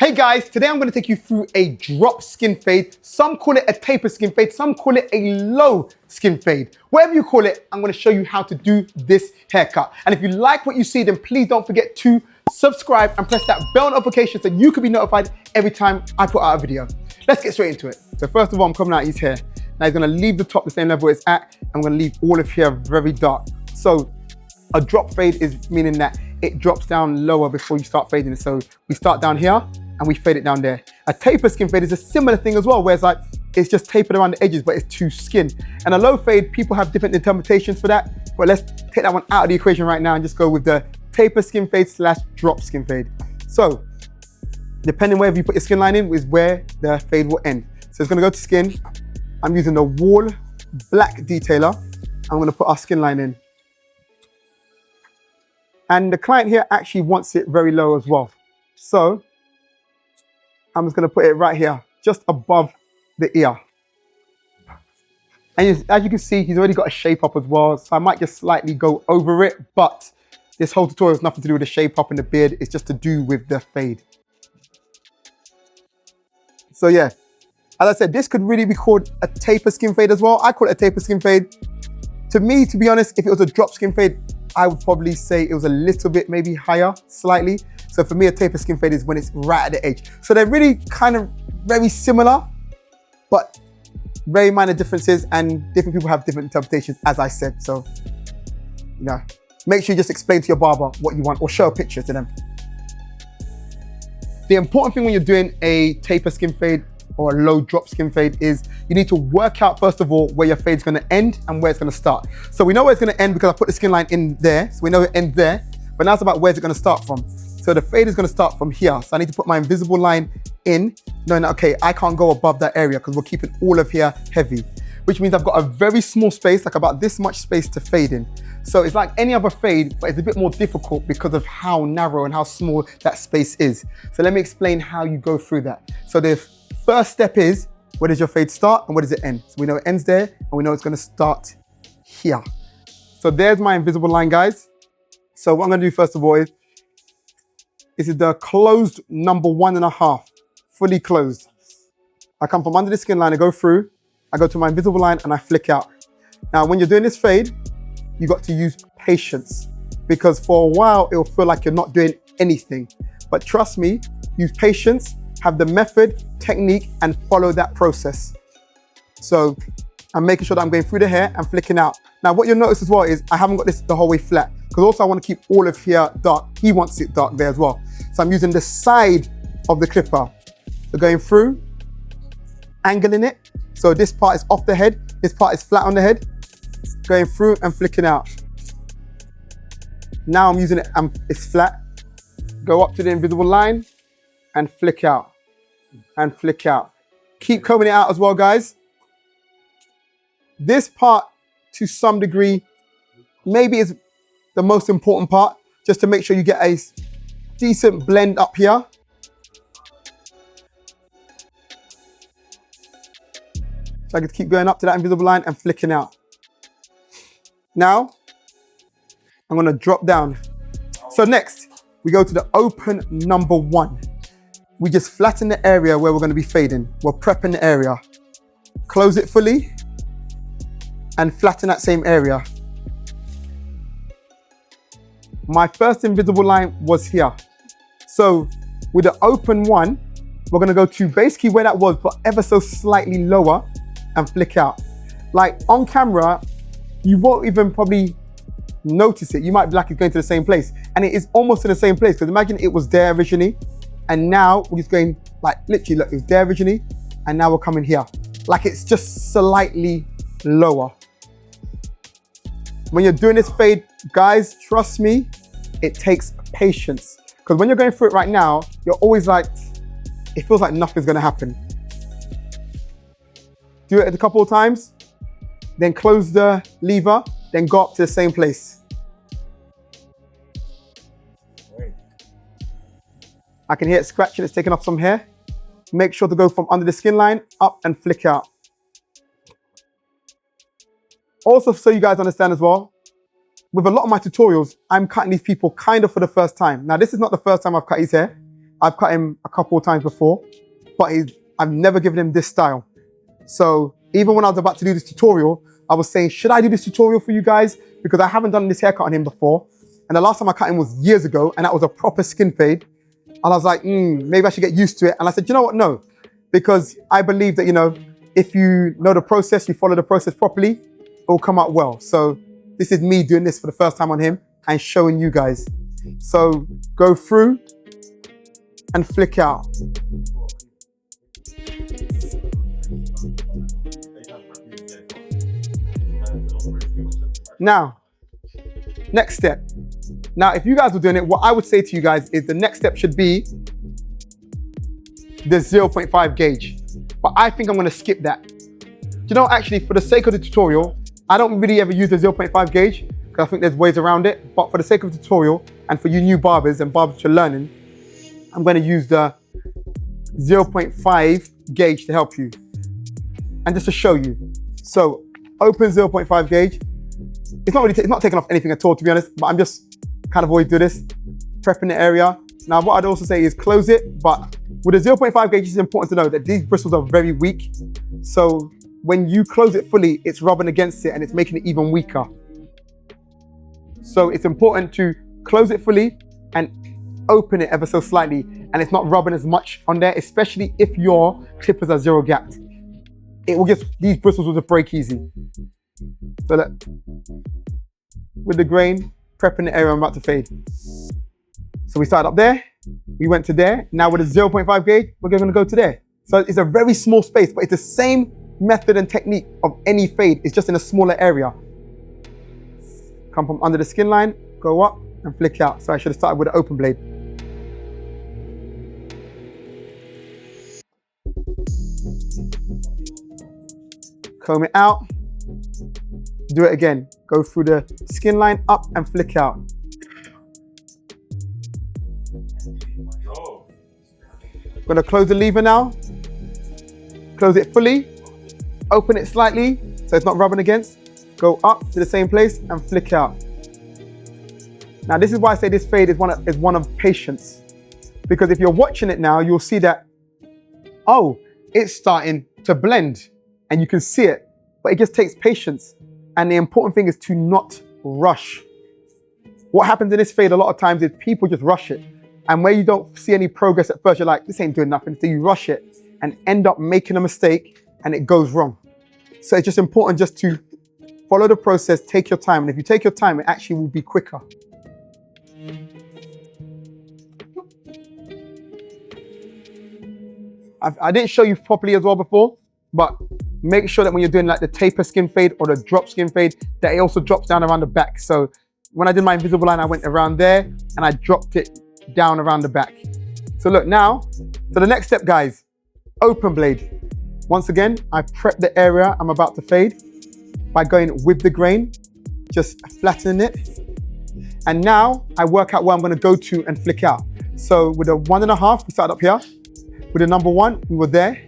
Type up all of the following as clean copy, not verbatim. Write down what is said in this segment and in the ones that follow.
Hey guys, today I'm going to take you through a drop skin fade. Some call it a taper skin fade, some call it a low skin fade. Whatever you call it, I'm going to show you how to do this haircut. And if you like what you see, then please don't forget to subscribe and press that bell notification so you can be notified every time I put out a video. Let's get straight into it. So first of all, I'm coming out his hair. Now he's going to leave the top the same level it's at. I'm going to leave all of here very dark. So a drop fade is meaning that it drops down lower before you start fading it. So we start down here and we fade it down there. A taper skin fade is a similar thing as well, where it's just tapered around the edges, but it's too skin. And a low fade, people have different interpretations for that, but let's take that one out of the equation right now and just go with the taper skin fade / drop skin fade. So depending wherever you put your skin line in is where the fade will end. So it's gonna go to skin. I'm using the Wahl black detailer. I'm gonna put our skin line in. And the client here actually wants it very low as well. So I'm just gonna put it right here, just above the ear. And as you can see, he's already got a shape up as well. So I might just slightly go over it, but this whole tutorial has nothing to do with the shape up and the beard. It's just to do with the fade. So yeah, as I said, this could really be called a taper skin fade as well. I call it a taper skin fade. To me, to be honest, if it was a drop skin fade, I would probably say it was a little bit maybe higher, slightly. So for me, a taper skin fade is when it's right at the edge. So they're really kind of very similar, but very minor differences, and different people have different interpretations, as I said. So, you know, make sure you just explain to your barber what you want or show a picture to them. The important thing when you're doing a taper skin fade or a low drop skin fade is you need to work out, first of all, where your fade's gonna end and where it's gonna start. So we know where it's gonna end because I put the skin line in there, so we know it ends there, but now it's about where's it gonna start from. So the fade is gonna start from here. So I need to put my invisible line in, knowing that, okay, I can't go above that area because we're keeping all of here heavy, which means I've got a very small space, like about this much space to fade in. So it's like any other fade, but it's a bit more difficult because of how narrow and how small that space is. So let me explain how you go through that. So the first step is, where does your fade start and where does it end? So we know it ends there and we know it's gonna start here. So there's my invisible line, guys. So what I'm gonna do first of all is, this is the closed number 1.5, fully closed. I come from under the skin line, I go through, I go to my invisible line and I flick out. Now, when you're doing this fade, you got to use patience, because for a while, it'll feel like you're not doing anything. But trust me, use patience, have the method, technique, and follow that process. So I'm making sure that I'm going through the hair and flicking out. Now, what you'll notice as well is I haven't got this the whole way flat, because also I want to keep all of here dark. He wants it dark there as well. So I'm using the side of the clipper. So going through, angling it. So this part is off the head, this part is flat on the head. Going through and flicking out. Now I'm using it, it's flat. Go up to the invisible line and flick out, and flick out. Keep combing it out as well, guys. This part, to some degree, maybe is the most important part, just to make sure you get a decent blend up here. So I can keep going up to that invisible line and flicking out. Now, I'm gonna drop down. So next, we go to the open number 1. We just flatten the area where we're gonna be fading. We're prepping the area. Close it fully and flatten that same area. My first invisible line was here. So with the open 1, we're gonna go to basically where that was, but ever so slightly lower and flick out. Like on camera, you won't even probably notice it. You might be like it's going to the same place. And it is almost in the same place, because imagine it was there originally, and now we're just going like, literally, look, it was there originally, and now we're coming here. Like it's just slightly lower. When you're doing this fade, guys, trust me, it takes patience. Because when you're going through it right now, you're always like, it feels like nothing's gonna happen. Do it a couple of times, then close the lever, then go up to the same place. I can hear it scratching, it's taking off some hair. Make sure to go from under the skin line, up and flick out. Also, so you guys understand as well, with a lot of my tutorials, I'm cutting these people kind of for the first time. Now, this is not the first time I've cut his hair. I've cut him a couple of times before, but I've never given him this style. So even when I was about to do this tutorial, I was saying, should I do this tutorial for you guys? Because I haven't done this haircut on him before. And the last time I cut him was years ago, and that was a proper skin fade. And I was like, maybe I should get used to it. And I said, you know what? No, because I believe that, you know, if you know the process, you follow the process properly, it will come out well. So this is me doing this for the first time on him and showing you guys. So go through and flick out. Now, next step. Now, if you guys were doing it, what I would say to you guys is the next step should be the 0.5 gauge. But I think I'm going to skip that. Do you know, actually, for the sake of the tutorial, I don't really ever use the 0.5 gauge because I think there's ways around it. But for the sake of the tutorial and for you new barbers and barbers you're learning, I'm going to use the 0.5 gauge to help you and just to show you. So open 0.5 gauge. It's not taking off anything at all, to be honest, but I'm just kind of always do this, prepping the area. Now, what I'd also say is close it, but with the 0.5 gauge, it's important to know that these bristles are very weak. So when you close it fully, it's rubbing against it and it's making it even weaker. So it's important to close it fully and open it ever so slightly, and it's not rubbing as much on there, especially if your clippers are zero gapped. It will just, these bristles will just break easy. So look, with the grain, prepping the area I'm about to fade. So we started up there, we went to there. Now with the 0.5 gauge, we're going to go to there. So it's a very small space, but it's the same method and technique of any fade. It's just in a smaller area. Come from under the skin line, go up and flick out. So I should have started with an open blade. Comb it out. Do it again. Go through the skin line up and flick out. I'm gonna close the lever now. Close it fully. Open it slightly so it's not rubbing against. Go up to the same place and flick out. Now this is why I say this fade is one of patience. Because if you're watching it now, you'll see that, oh, it's starting to blend and you can see it, but it just takes patience. And the important thing is to not rush. What happens in this fade a lot of times is people just rush it. And where you don't see any progress at first, you're like, this ain't doing nothing. So you rush it and end up making a mistake and it goes wrong. So it's just important just to follow the process, take your time. And if you take your time, it actually will be quicker. I didn't show you properly as well before, but make sure that when you're doing like the taper skin fade or the drop skin fade, that it also drops down around the back. So when I did my invisible line, I went around there and I dropped it down around the back. So look now, so the next step, guys, open blade. Once again, I prep the area I'm about to fade by going with the grain, just flattening it. And now I work out where I'm gonna go to and flick out. So with a 1.5, we started up here. With the number 1, we were there.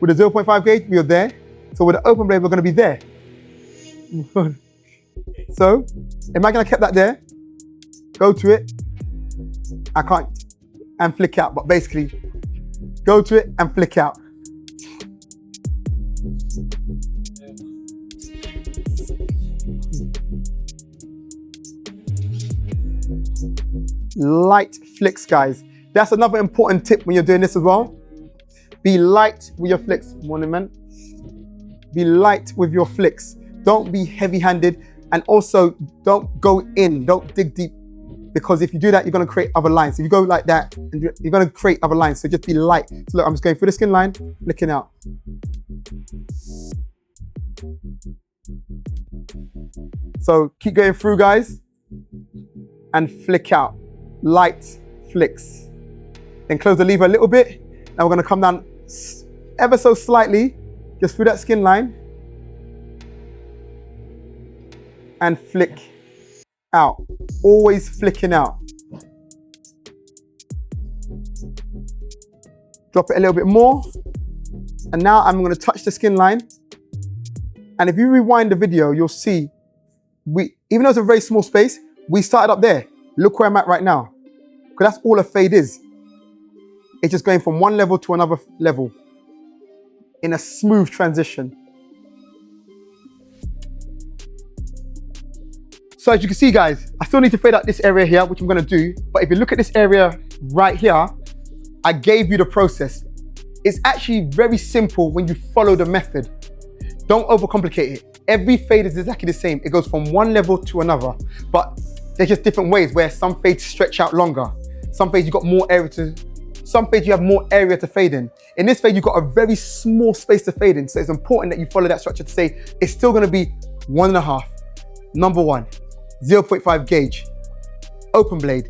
With the 0.5 gauge, we were there. So with the open blade, we're gonna be there. So, am I gonna keep that there? Go to it. I can't. And flick out, but basically, go to it and flick out. Light flicks, guys. That's another important tip when you're doing this as well. Be light with your flicks. Morning, man. Be light with your flicks. Don't be heavy-handed, and also don't go in, don't dig deep, because if you do that, you're gonna create other lines. If you go like that, you're gonna create other lines, so just be light. So look, I'm just going through the skin line, flicking out. So keep going through, guys, and flick out. Light flicks. Then close the lever a little bit. Now we're gonna come down ever so slightly, just through that skin line, and flick out. Always flicking out. Drop it a little bit more. And now I'm going to touch the skin line. And if you rewind the video, you'll see, even though it's a very small space, we started up there. Look where I'm at right now. Because that's all a fade is. It's just going from one level to another level in a smooth transition. So as you can see, guys, I still need to fade out this area here, which I'm gonna do. But if you look at this area right here, I gave you the process. It's actually very simple when you follow the method. Don't overcomplicate it. Every fade is exactly the same. It goes from one level to another, but there's just different ways where some fades stretch out longer. Some fades you have more area to fade in. In this fade, you've got a very small space to fade in. So it's important that you follow that structure to say, it's still gonna be 1.5, number one, 0.5 gauge, open blade,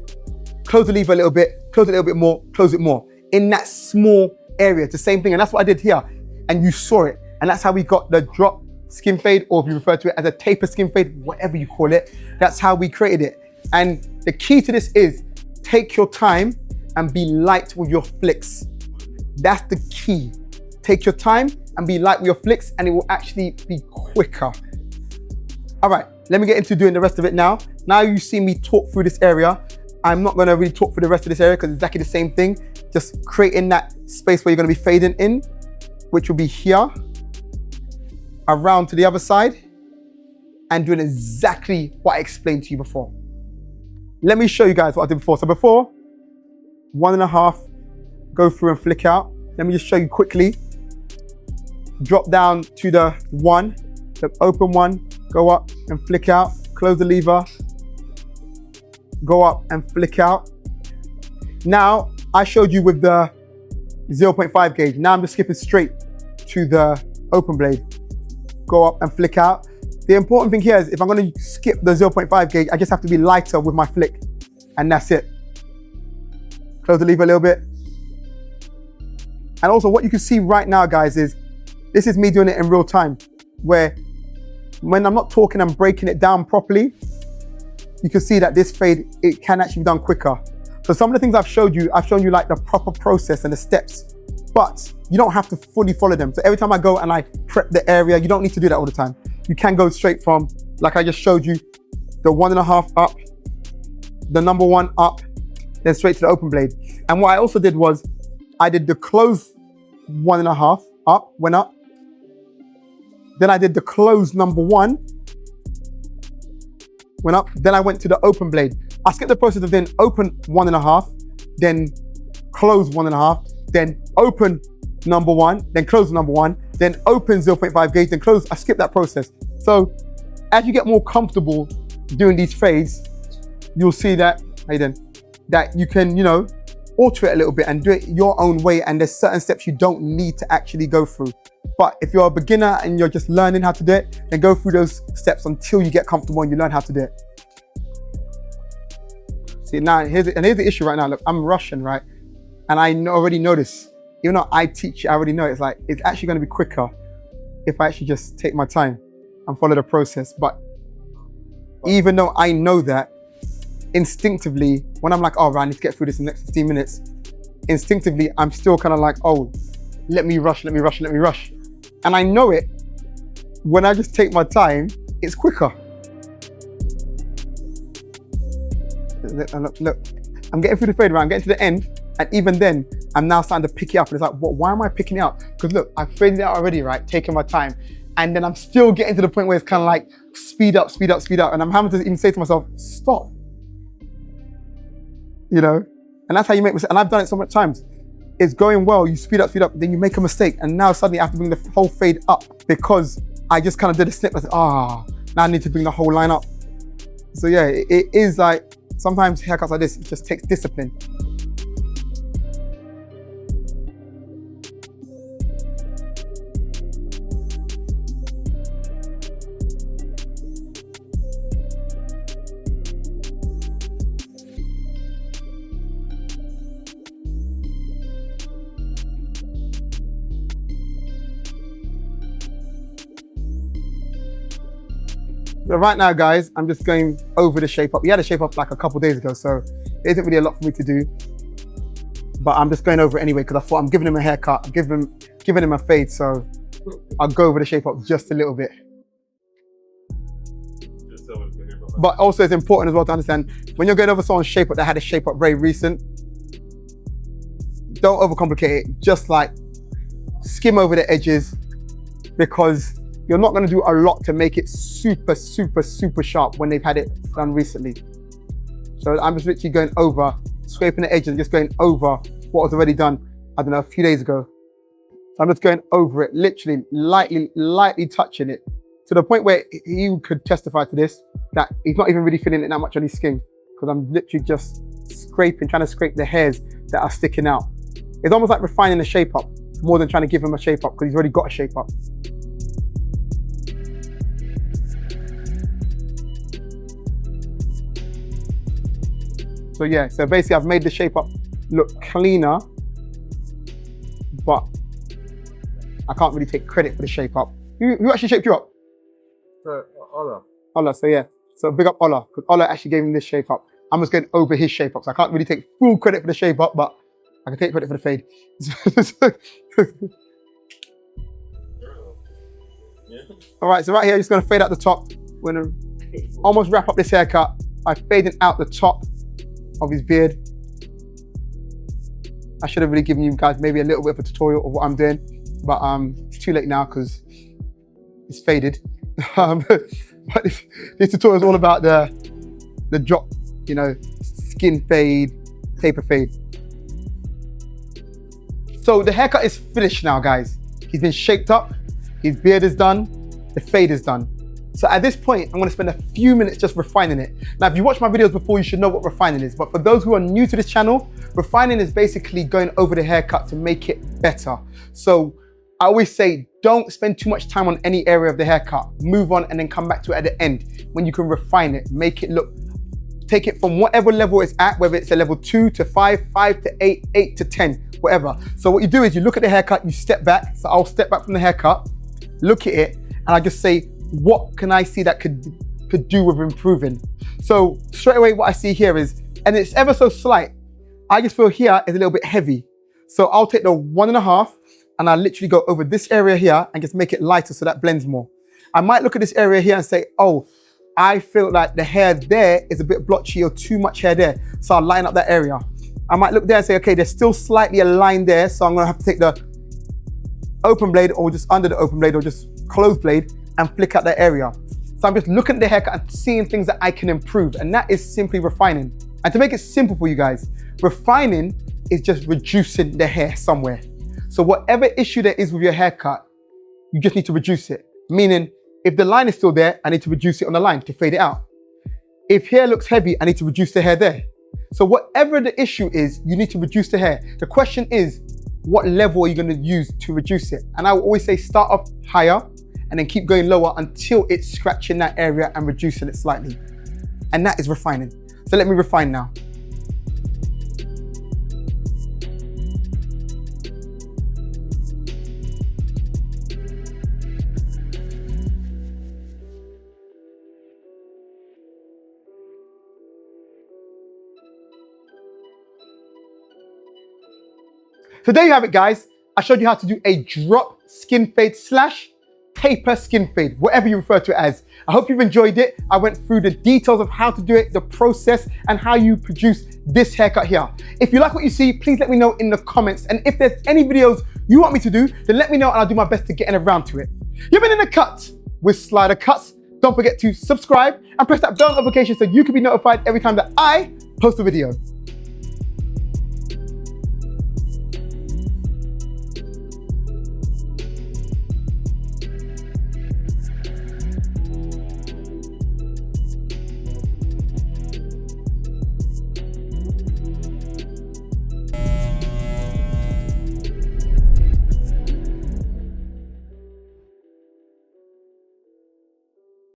close the lever a little bit, close it a little bit more, close it more. In that small area, it's the same thing. And that's what I did here. And you saw it. And that's how we got the drop skin fade, or if you refer to it as a taper skin fade, whatever you call it, that's how we created it. And the key to this is take your time and be light with your flicks. That's the key. Take your time and be light with your flicks, and it will actually be quicker. All right, let me get into doing the rest of it now. Now you see me talk through this area. I'm not gonna really talk through the rest of this area because it's exactly the same thing. Just creating that space where you're gonna be fading in, which will be here, around to the other side, and doing exactly what I explained to you before. Let me show you guys what I did before. So before, 1.5, go through and flick out. Let me just show you quickly. Drop down to the 1, the open one, go up and flick out, close the lever, go up and flick out. Now, I showed you with the 0.5 gauge. Now I'm just skipping straight to the open blade. Go up and flick out. The important thing here is if I'm gonna skip the 0.5 gauge, I just have to be lighter with my flick, and that's it. Close the lever a little bit. And also what you can see right now, guys, is this is me doing it in real time, where when I'm not talking, I'm breaking it down properly. You can see that this fade, it can actually be done quicker. So some of the things I've shown you like the proper process and the steps, but you don't have to fully follow them. So every time I go and I prep the area, you don't need to do that all the time. You can go straight from, like I just showed you, the 1.5 up, the number 1 up, then straight to the open blade. And what I also did was, I did the close 1.5 up, went up. Then I did the close number 1, went up. Then I went to the open blade. I skipped the process of then open 1.5, then close 1.5, then open number 1, then close number 1, then open 0.5 gauge, then close. I skipped that process. So as you get more comfortable doing these fades, you'll see that, that you can, alter it a little bit and do it your own way. And there's certain steps you don't need to actually go through. But if you're a beginner and you're just learning how to do it, then go through those steps until you get comfortable and you learn how to do it. See, now here's the issue right now. Look, I'm Russian, right? And I already know this. Even though I teach, I already know it's like, it's actually going to be quicker if I actually just take my time and follow the process. But even though I know that, instinctively, when I'm like, oh, right, I need to get through this in the next 15 minutes, instinctively, I'm still kind of like, oh, let me rush. And I know it. When I just take my time, it's quicker. Look, I'm getting through the fade, right? I'm getting to the end. And even then, I'm now starting to pick it up. And it's like, why am I picking it up? Because look, I've faded it out already, right? Taking my time. And then I'm still getting to the point where it's kind of like, speed up. And I'm having to even say to myself, stop. And that's how you make mistakes. And I've done it so much times. It's going well, you speed up, then you make a mistake. And now suddenly I have to bring the whole fade up because I just kind of did a snip. I said, now I need to bring the whole line up. So yeah, it is like, sometimes haircuts like this, it just takes discipline. So right now, guys, I'm just going over the shape up. We had a shape up like a couple days ago, so there isn't really a lot for me to do. But I'm just going over it anyway because I thought I'm giving him a haircut, I'm giving him a fade, so I'll go over the shape up just a little bit. But also it's important as well to understand when you're going over someone's shape up that had a shape up very recent, don't overcomplicate it. Just like skim over the edges, because you're not going to do a lot to make it super, super, super sharp when they've had it done recently. So I'm just literally going over, scraping the edges and just going over what was already done, I don't know, a few days ago. So I'm just going over it, literally lightly touching it, to the point where you could testify to this, that he's not even really feeling it that much on his skin, because I'm literally just scraping, trying to scrape the hairs that are sticking out. It's almost like refining the shape up, more than trying to give him a shape up, because he's already got a shape up. So yeah, so basically I've made the shape up look cleaner, but I can't really take credit for the shape up. Who actually shaped you up? Ola. Ola, so yeah. So big up Ola, because Ola actually gave him this shape up. I'm just going over his shape up, so I can't really take full credit for the shape up, but I can take credit for the fade. All right, so right here, I'm just gonna fade out the top. We're gonna almost wrap up this haircut by fading out the top of his beard. I should have really given you guys maybe a little bit of a tutorial of what I'm doing, but it's too late now because it's faded. But this tutorial is all about the drop, you know, skin fade, taper fade. So the haircut is finished now, guys. He's been shaped up, his beard is done, the fade is done. So at this point, I'm gonna spend a few minutes just refining it. Now, if you watched my videos before, you should know what refining is. But for those who are new to this channel, refining is basically going over the haircut to make it better. So I always say, don't spend too much time on any area of the haircut. Move on and then come back to it at the end when you can refine it, make it look, take it from whatever level it's at, whether it's a level 2 to 5, 5 to 8, 8 to 10, whatever. So what you do is you look at the haircut, you step back. So I'll step back from the haircut, look at it, and I just say, what can I see that could do with improving? So straight away what I see here is, and it's ever so slight, I just feel here is a little bit heavy. So I'll take the 1.5 and I literally go over this area here and just make it lighter so that blends more. I might look at this area here and say, oh, I feel like the hair there is a bit blotchy or too much hair there. So I'll line up that area. I might look there and say, okay, there's still slightly a line there. So I'm gonna have to take the open blade or just under the open blade or just closed blade and flick out that area. So I'm just looking at the haircut and seeing things that I can improve. And that is simply refining. And to make it simple for you guys, refining is just reducing the hair somewhere. So whatever issue there is with your haircut, you just need to reduce it. Meaning, if the line is still there, I need to reduce it on the line to fade it out. If hair looks heavy, I need to reduce the hair there. So whatever the issue is, you need to reduce the hair. The question is, what level are you gonna use to reduce it? And I will always say start off higher and then keep going lower until it's scratching that area and reducing it slightly. And that is refining. So let me refine now. So there you have it, guys. I showed you how to do a drop skin fade / taper skin fade, whatever you refer to it as. I hope you've enjoyed it. I went through the details of how to do it, the process, and how you produce this haircut here. If you like what you see, please let me know in the comments. And if there's any videos you want me to do, then let me know and I'll do my best to get around to it. You've been in the cut with SliderCuts. Don't forget to subscribe and press that bell notification so you can be notified every time that I post a video.